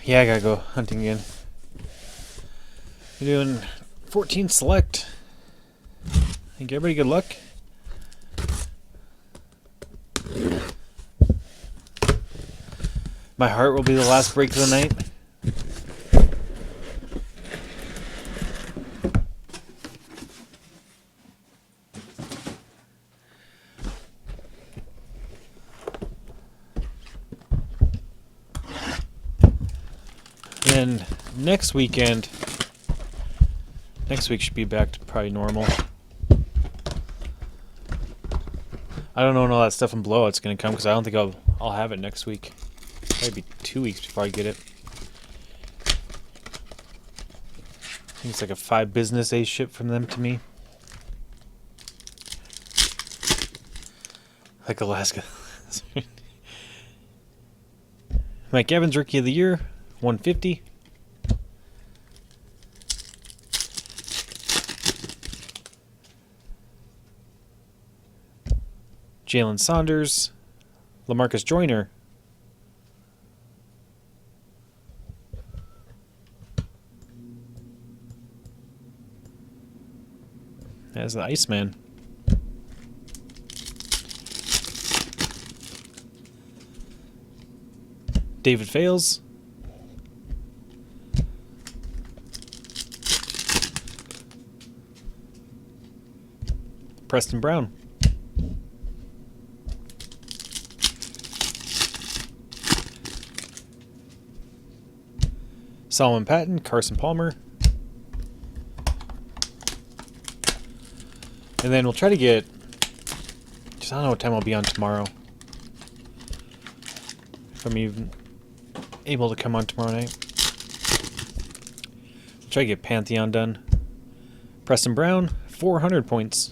Yeah, I gotta go hunting again. We're doing 14 select. Think everybody good luck. My heart will be the last break of the night. And next week should be back to probably normal. I don't know when all that stuff in blowout's gonna come because I don't think I'll have it next week. Probably be 2 weeks before I get it. I think it's like a 5 business day ship from them to me. Like Alaska. Mike Evans, Rookie of the Year, 150. Jalen Saunders, LaMarcus Joyner. As the Iceman. David Fales. Preston Brown. Solomon Patton, Carson Palmer. And then we'll try to get... I don't know what time I'll be on tomorrow. If I'm even able to come on tomorrow night. Try to get Pantheon done. Preston Brown, 400 points.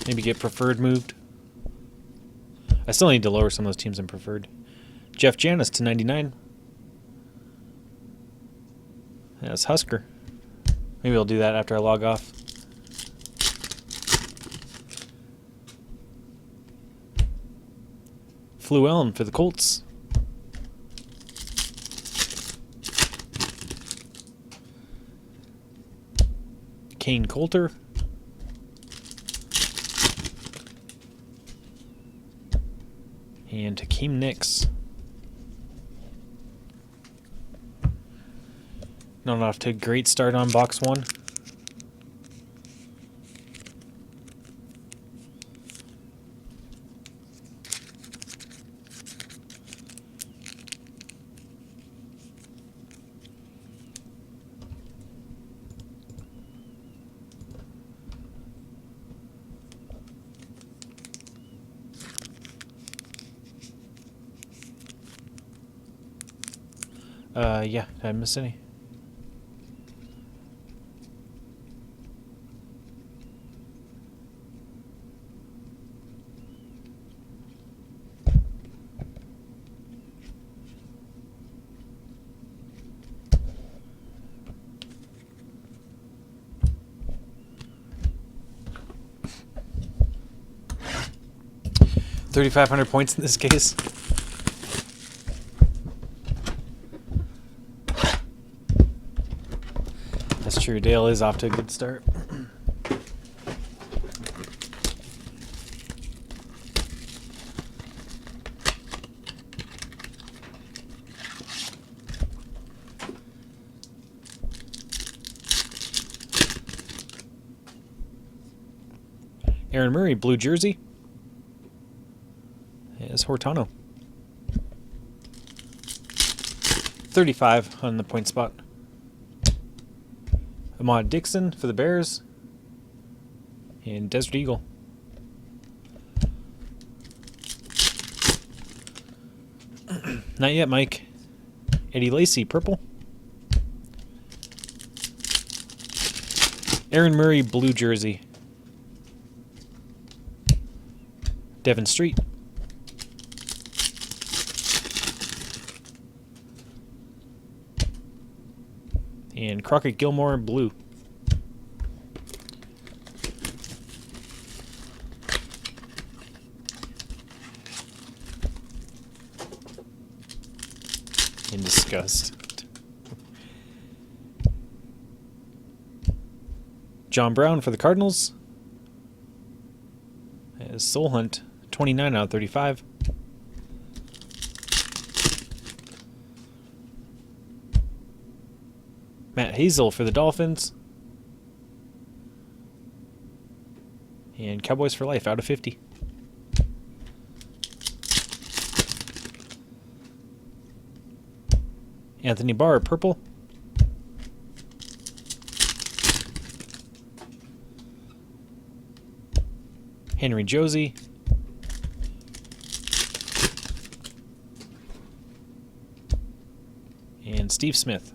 Maybe get Preferred moved. I still need to lower some of those teams in Preferred. Jeff Janis to 99. That's Husker. Maybe I'll do that after I log off. Fluellen for the Colts. Kane Coulter. And Hakeem Nicks. Not off to a great start on box 1. Yeah, did I miss any? $3,500 points in this case. That's true. Dale is off to a good start. Aaron Murray, blue jersey. Is Hortano. 35 on the point spot. Ahmad Dixon for the Bears. And Desert Eagle. Not yet, Mike. Eddie Lacy, purple. Aaron Murray, blue jersey. Devin Street. And Crockett Gilmore, blue. In disgust. John Brown for the Cardinals. Soul Hunt, 29 out of 35. Matt Hazel for the Dolphins. And Cowboys for Life out of 50. Anthony Barr, purple. Henry Josie. And Steve Smith.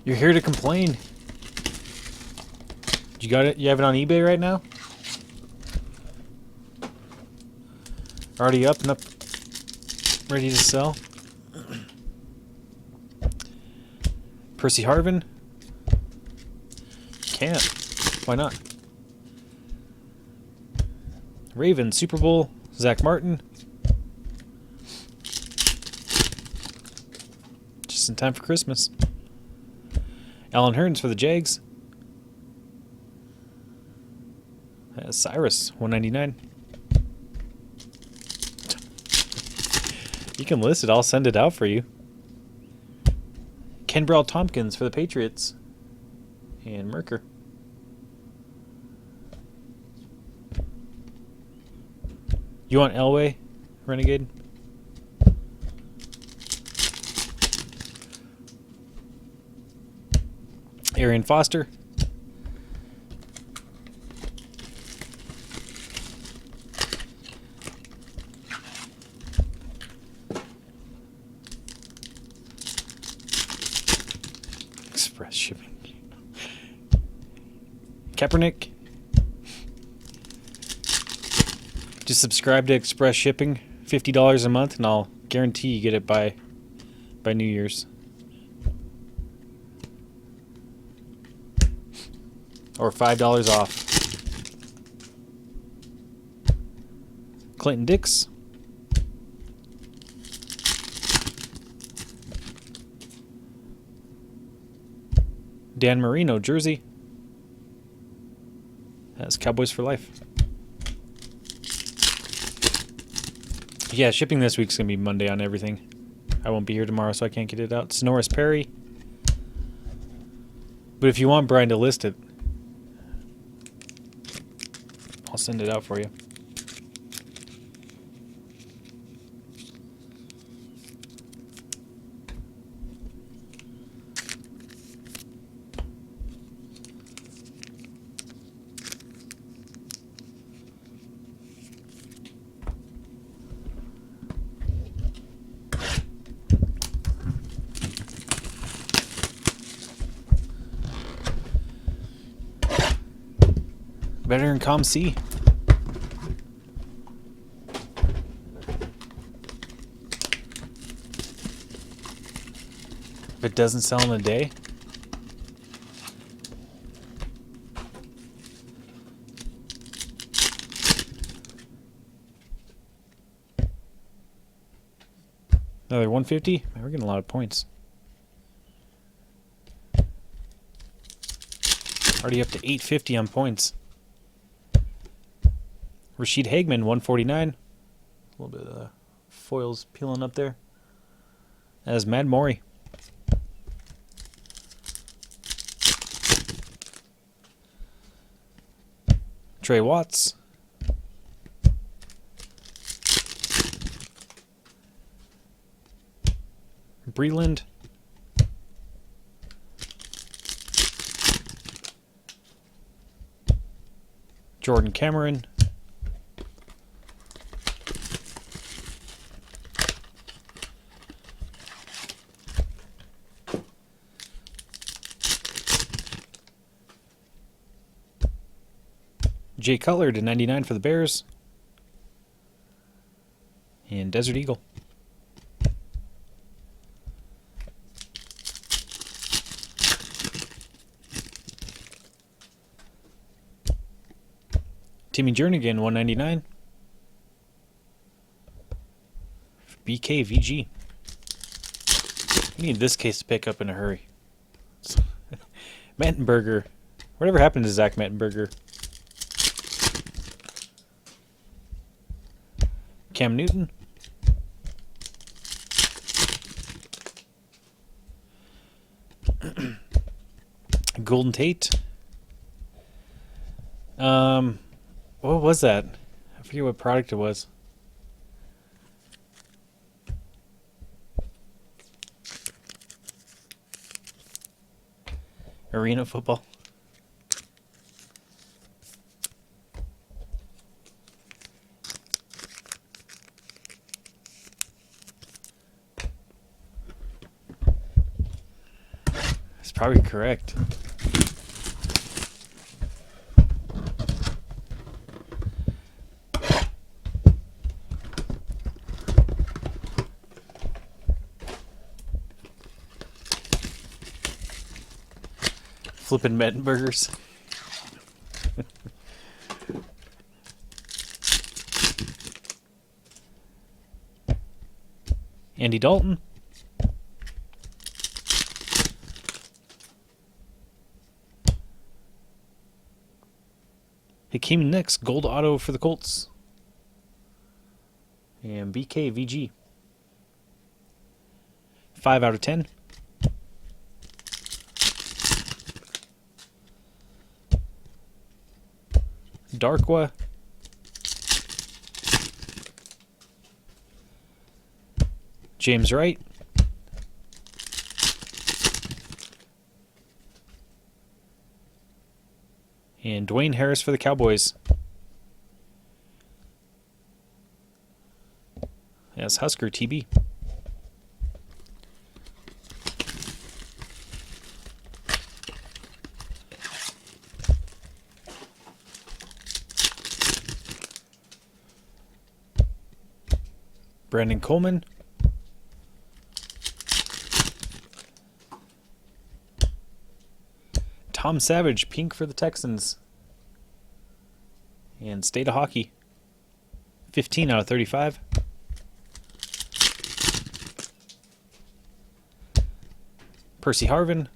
You're here to complain. You got it? You have it on eBay right now? Already up and up, ready to sell? Percy Harvin? Can't. Why not? Ravens, Super Bowl, Zach Martin. Just in time for Christmas. Alan Hearns for the Jags. Cyrus, 199. You can list it. I'll send it out for you. Kenbrell Tompkins for the Patriots. And Merker. You want Elway, Renegade? Arian Foster. Express shipping. Kaepernick. Just subscribe to Express Shipping, $50 a month, and I'll guarantee you get it by New Year's. Or $5 off. Clinton Dix. Dan Marino, jersey. That's Cowboys for Life. Yeah, shipping this week's going to be Monday on everything. I won't be here tomorrow, so I can't get it out. Sonoris Perry. But if you want Brian to list it, I'll send it out for you. Better in Com C. If it doesn't sell in a day, another 150. Man, we're getting a lot of points. Already up to 850 on points. Rashid Hagman, 149. A little bit of foils peeling up there. As Mad Maury. Trey Watts. Breland. Jordan Cameron. Jay Cutler to 99 for the Bears. And Desert Eagle. Timmy Jernigan, 199. BKVG. We need this case to pick up in a hurry. Mettenberger. Whatever happened to Zach Mettenberger? Cam Newton. Golden Tate. What was that? I forget what product it was. Arena football. It's probably correct. Flippin' Mettenbergers. Andy Dalton. Hakeem Nicks, gold auto for the Colts. And BKVG. 5 out of 10. Darkwa. James Wright. And Dwayne Harris for the Cowboys. That's Husker TB. Brandon Coleman. Tom Savage, pink for the Texans. And State of Hockey. 15 out of 35. Percy Harvin.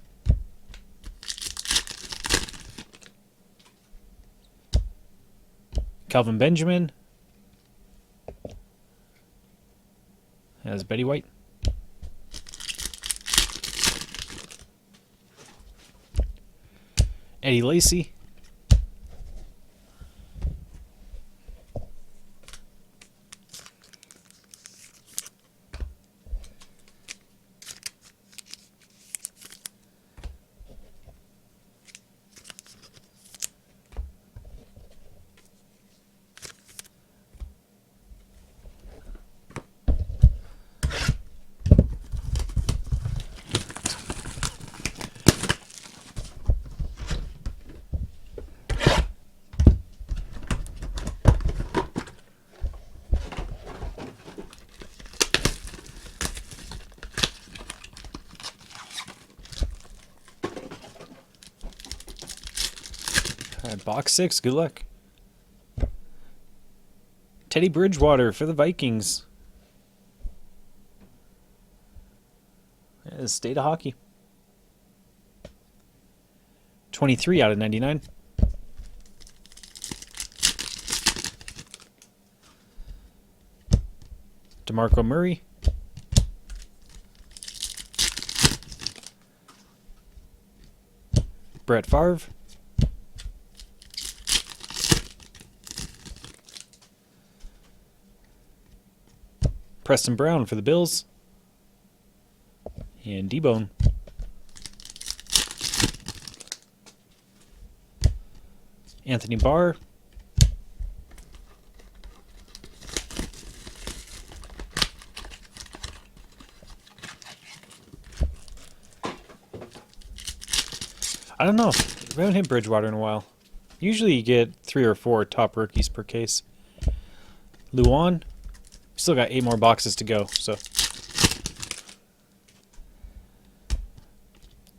Calvin Benjamin. As Betty White. Eddie Lacy. Alright, box 6, good luck. Teddy Bridgewater for the Vikings. That is State of Hockey. 23 out of 99. DeMarco Murray. Brett Favre. Preston Brown for the Bills. And D-Bone. Anthony Barr. I don't know. We haven't hit Bridgewater in a while. Usually you get 3 or 4 top rookies per case. Luan. Still got 8 more boxes to go, so.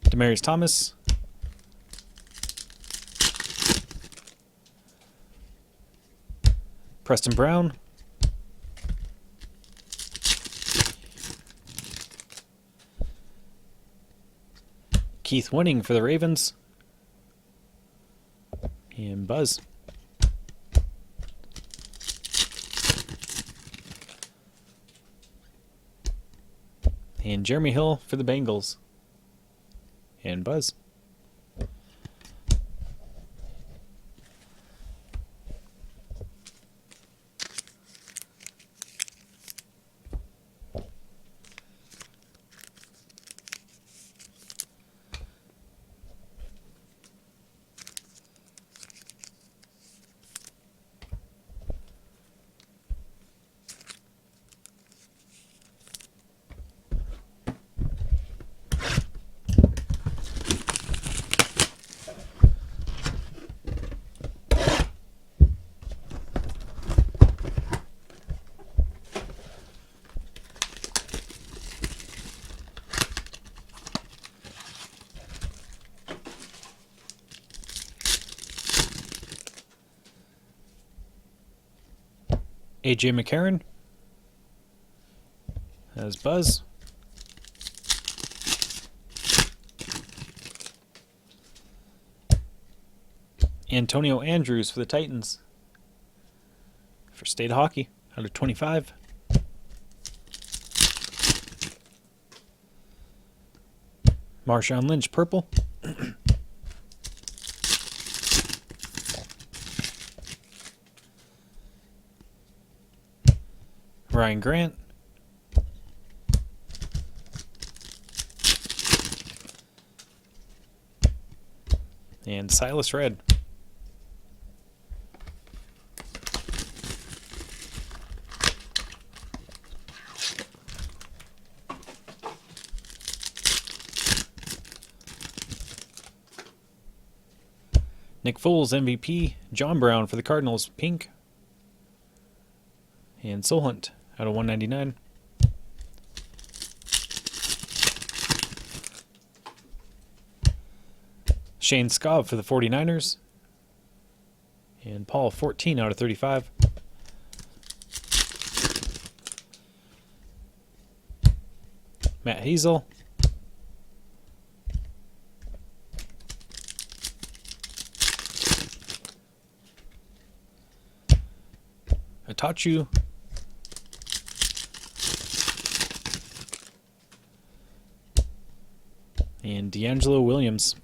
Demarius Thomas. Preston Brown. Keith Winning for the Ravens. And Buzz. And Jeremy Hill for the Bengals. And Buzz. AJ McCarron as Buzz. Antonio Andrews for the Titans for State Hockey out of 25. Marshawn Lynch purple. Ryan Grant. And Silas Red. Nick Foles MVP. John Brown for the Cardinals pink. And Soul Hunt out of 199. Shane Scobb for the 49ers. And Paul 14 out of 35. Matt Hazel. Itachu. And D'Angelo Williams.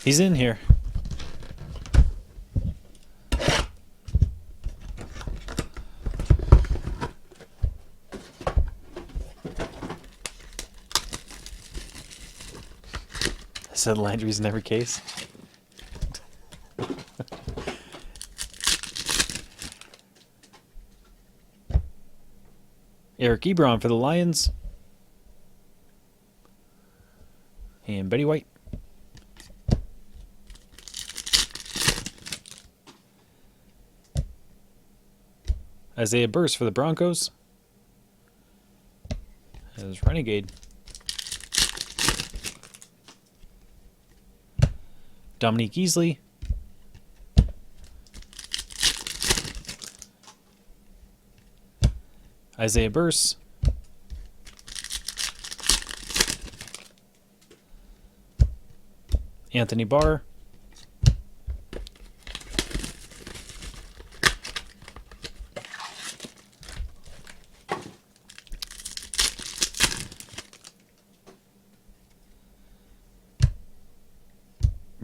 He's in here. I said Landry's in every case. Eric Ebron for the Lions. And Betty White. Isaiah Burst for the Broncos. As Renegade. Dominique Easley. Isaiah Burst. Anthony Barr.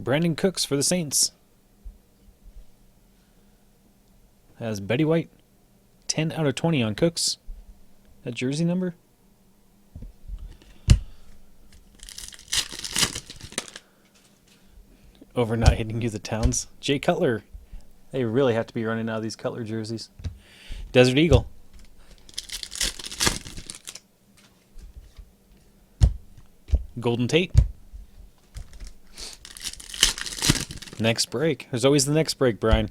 Brandon Cooks for the Saints. Has Betty White. 10 out of 20 on Cooks. That jersey number? Over not hitting you the Towns. Jay Cutler. They really have to be running out of these Cutler jerseys. Desert Eagle. Golden Tate. Next break. There's always the next break, Brian.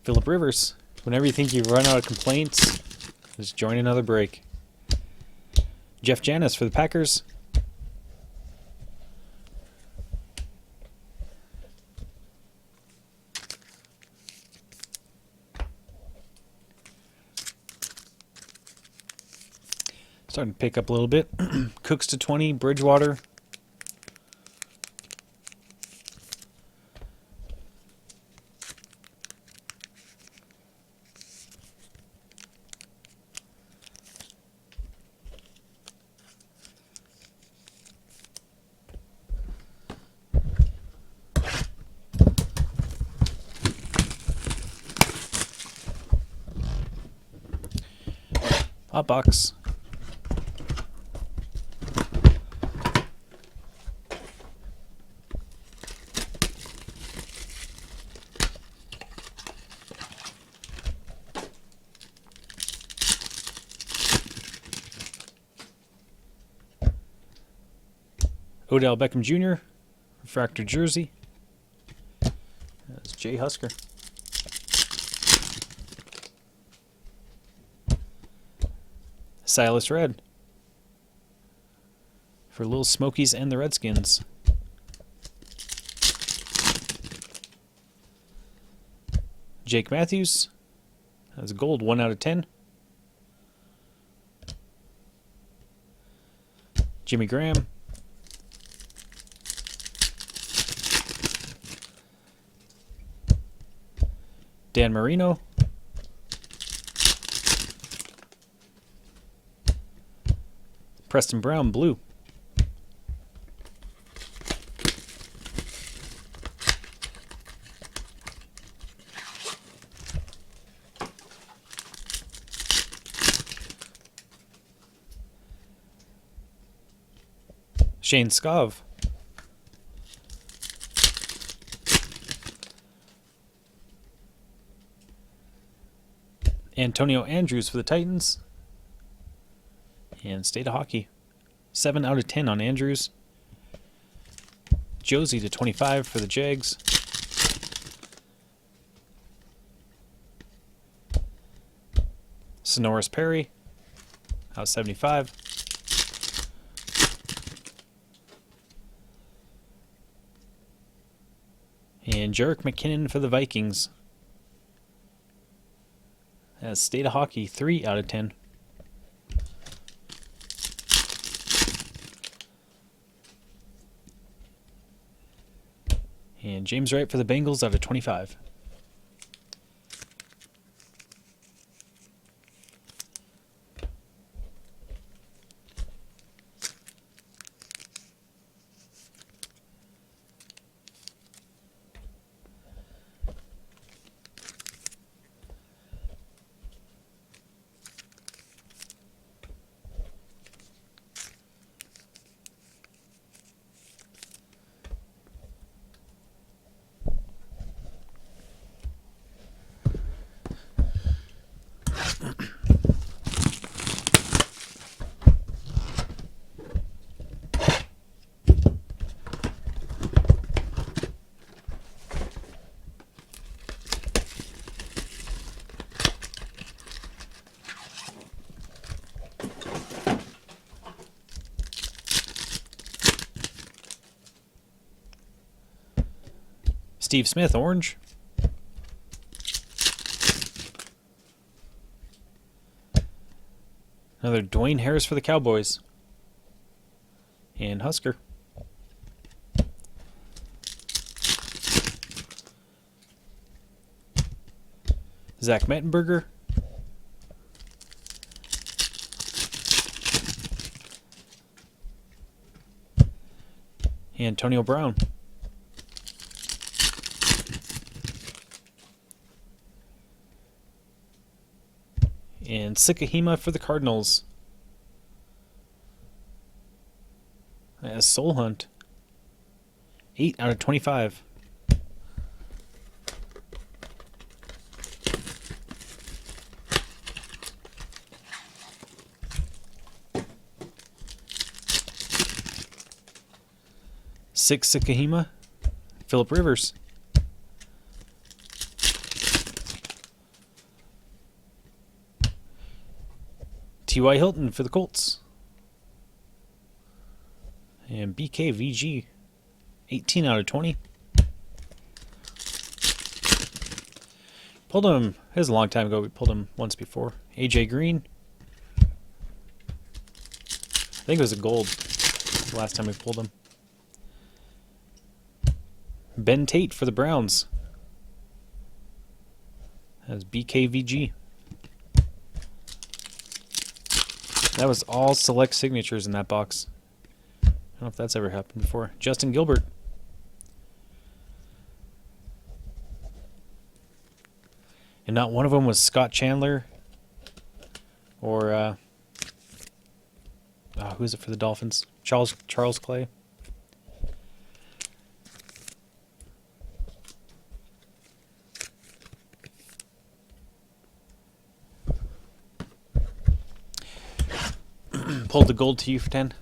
Phillip Rivers. Whenever you think you've run out of complaints, just join another break. Jeff Janis for the Packers. Starting to pick up a little bit. Cooks to 20, Bridgewater. Hot box. Odell Beckham Jr. Refractor jersey. That's Jay Husker. Silas Red for Little Smokies and the Redskins. Jake Matthews. That's gold, 1 out of 10. Jimmy Graham. Dan Marino. Preston Brown, blue. Shane Scov. Antonio Andrews for the Titans. And State of Hockey. 7 out of 10 on Andrews. Josie to 25 for the Jags. Sonoris Perry. Out 75. And Jerick McKinnon for the Vikings. That's State of Hockey, 3 out of 10. And James Wright for the Bengals out of 25. Steve Smith, orange. Another Dwayne Harris for the Cowboys. And Husker. Zach Mettenberger. Antonio Brown. And Sikahima for the Cardinals. As Soul Hunt. 8 out of 25. Six Sikahima. Phillip Rivers. T.Y. Hilton for the Colts. And BKVG. 18 out of 20. Pulled him. It was a long time ago. We pulled him once before. AJ Green. I think it was a gold the last time we pulled him. Ben Tate for the Browns. That's BKVG. That was all select signatures in that box. I don't know if that's ever happened before. Justin Gilbert. And not one of them was Scott Chandler or who's it for the Dolphins? Charles Clay. Pulled the gold to you for 10.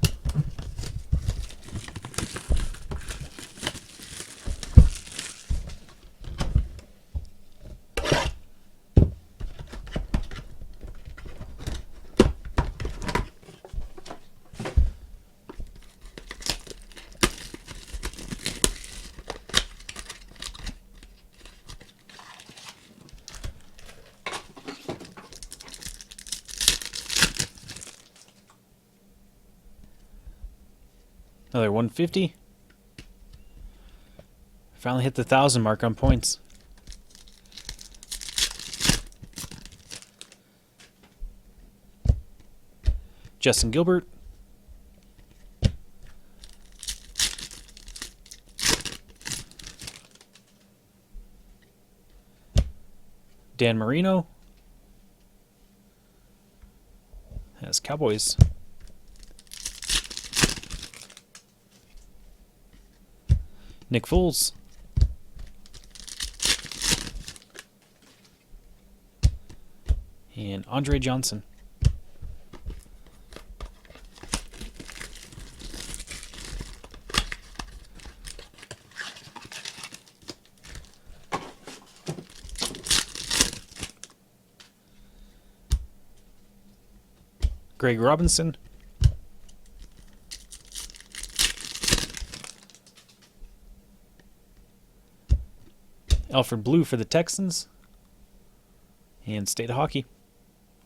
Another 150. Finally hit the 1,000 mark on points. Justin Gilbert. Dan Marino. That's Cowboys. Nick Foles. And Andre Johnson. Greg Robinson. Alfred Blue for the Texans. And State of Hockey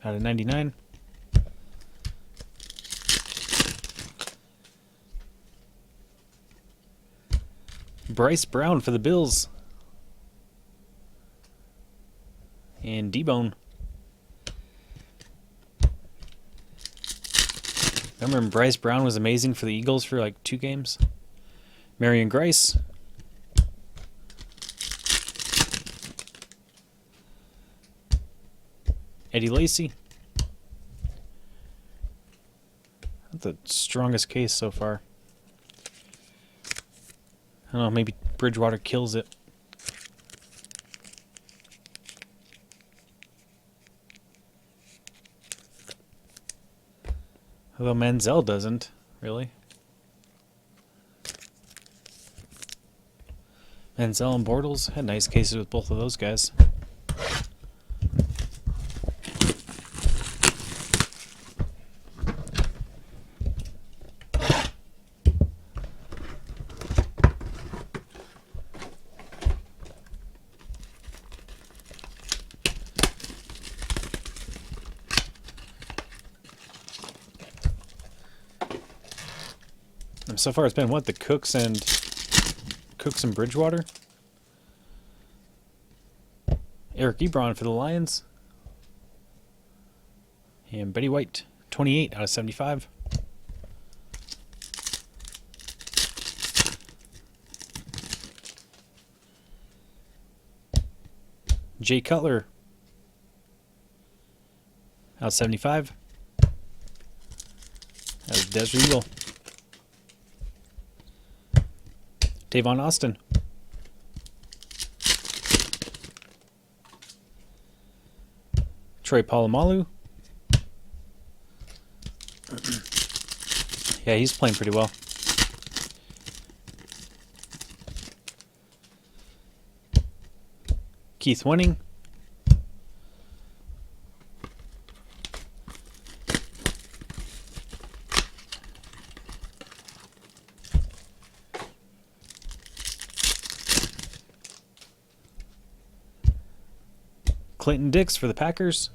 out of 99. Bryce Brown for the Bills. And D-Bone. Remember when Bryce Brown was amazing for the Eagles for like 2 games? Marion Grice. Eddie Lacy. That's the strongest case so far. I don't know, maybe Bridgewater kills it. Although Manziel doesn't, really. Manziel and Bortles had nice cases with both of those guys. So far it's been what, the Cooks and Bridgewater? Eric Ebron for the Lions. And Betty White, 28 out of 75. Jay Cutler. Out 75. That was Desert Eagle. Tavon Austin. Troy Polamalu. Yeah, he's playing pretty well. Keith Winning. Clinton Dix for the Packers.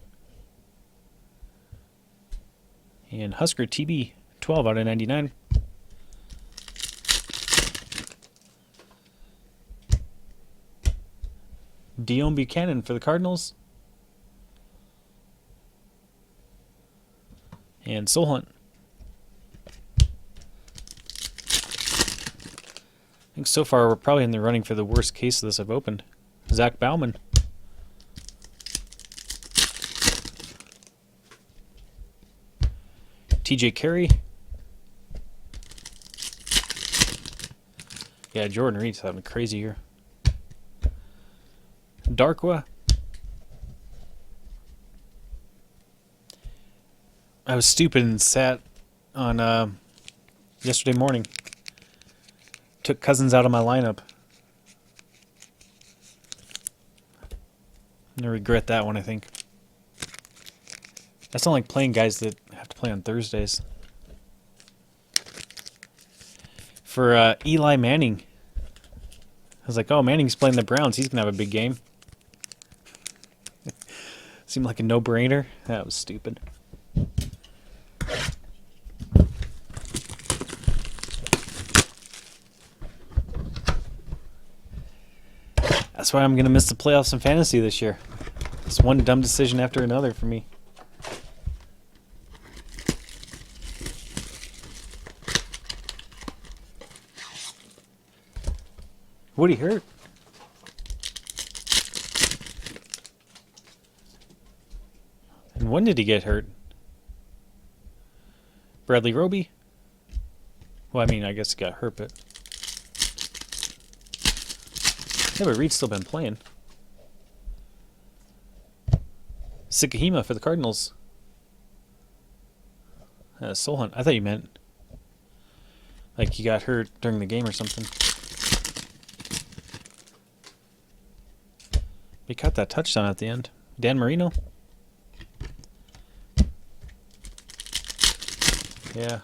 And Husker TB, 12 out of 99. Dion Buchanan for the Cardinals. And Soul Hunt. I think so far we're probably in the running for the worst case of this I've opened. Zach Bauman. TJ Carey. Yeah, Jordan Reed's having a crazy year. Darkwa. I was stupid and sat on yesterday morning. Took Cousins out of my lineup. I'm gonna regret that one, I think. That's not like playing guys that have to play on Thursdays. For Eli Manning. I was like, oh, Manning's playing the Browns. He's going to have a big game. Seemed like a no-brainer. That was stupid. That's why I'm going to miss the playoffs in fantasy this year. It's one dumb decision after another for me. Woody hurt. And when did he get hurt? Bradley Roby? Well, I mean, I guess he got hurt, but... Yeah, but Reed's still been playing. Sikahima for the Cardinals. Soul Hunt. I thought you meant... like he got hurt during the game or something. He caught that touchdown at the end. Dan Marino. Yeah.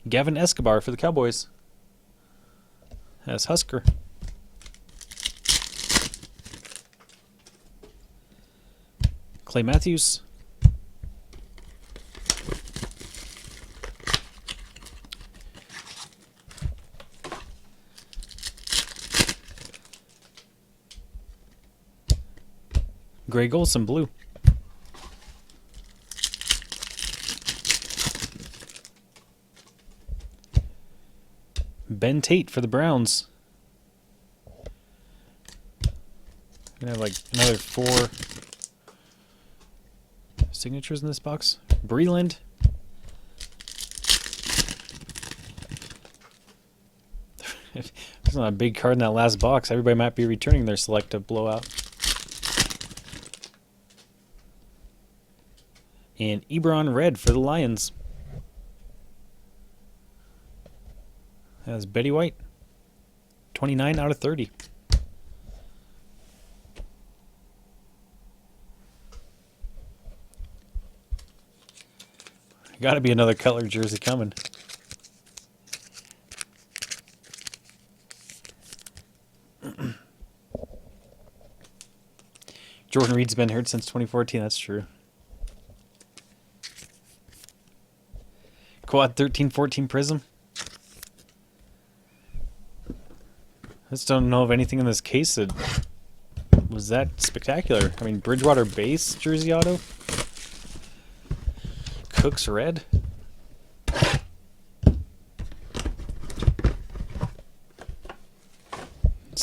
Gavin Escobar for the Cowboys. That's Husker. Clay Matthews. Greg Olson, blue. Ben Tate for the Browns. We have like another 4 signatures in this box. Breland. There's not a big card in that last box. Everybody might be returning their selective blowout. And Ebron Red for the Lions. That's Betty White. 29 out of 30. Gotta be another Cutler jersey coming. Jordan Reed's been hurt since 2014, that's true. Quad 1314 Prism. I just don't know of anything in this case that was that spectacular. I mean, Bridgewater base jersey auto. Cooks red.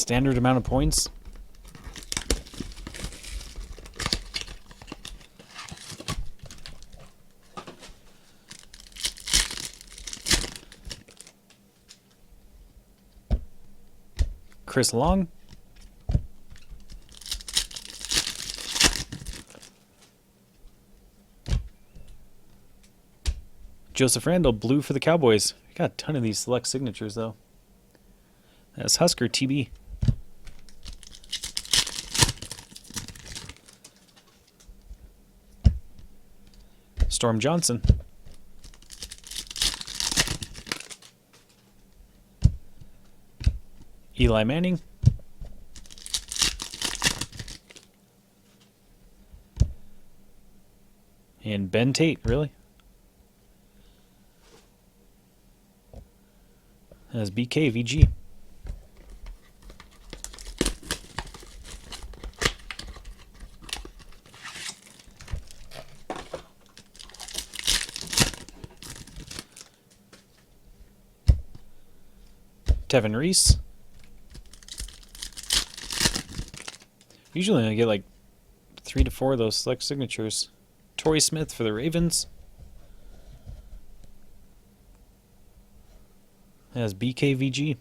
Standard amount of points. Chris Long. Joseph Randall, blue for the Cowboys. Got a ton of these select signatures, though. That's Husker TB. Storm Johnson. Eli Manning. And Ben Tate, really? That's BKVG. Tevin Reese. Usually I get like 3 to 4 of those select signatures. Torrey Smith for the Ravens. That's BKVG.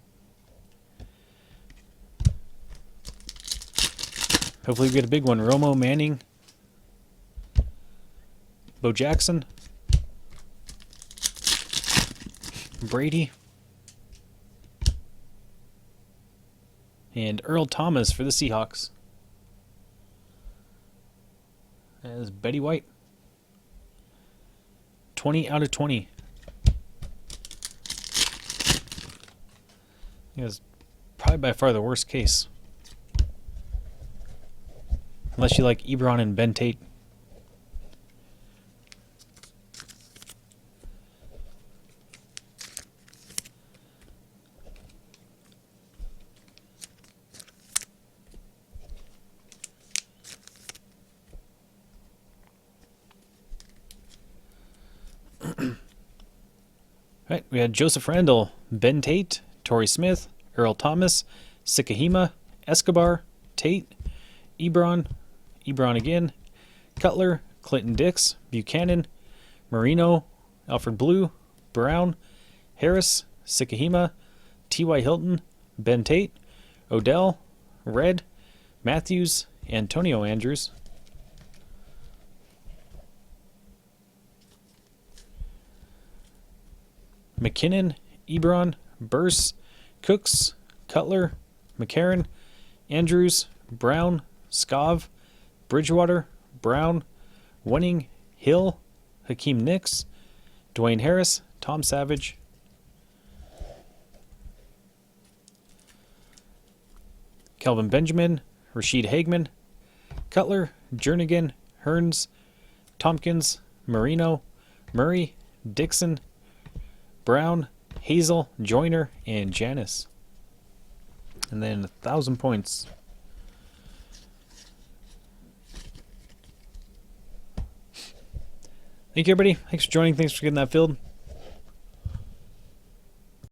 Hopefully we get a big one. Romo, Manning. Bo Jackson. Brady. And Earl Thomas for the Seahawks. As Betty White. 20 out of 20. It was probably by far the worst case. Unless you like Ebron and Ben Tate. Right, we had Joseph Randall, Ben Tate, Torrey Smith, Earl Thomas, Sikahima, Escobar, Tate, Ebron again, Cutler, Clinton Dix, Buchanan, Marino, Alfred Blue, Brown, Harris, Sikahima, T.Y. Hilton, Ben Tate, Odell, Red, Matthews, Antonio Andrews. McKinnon, Ebron, Burse, Cooks, Cutler, McCarron, Andrews, Brown, Scov, Bridgewater, Brown, Winning, Hill, Hakeem Nicks, Dwayne Harris, Tom Savage, Kelvin Benjamin, Rashid Hageman, Cutler, Jernigan, Hearns, Tompkins, Marino, Murray, Dixon, Brown, Hazel, Joyner, and Janis. And then 1,000 points. Thank you, everybody. Thanks for joining. Thanks for getting that filled.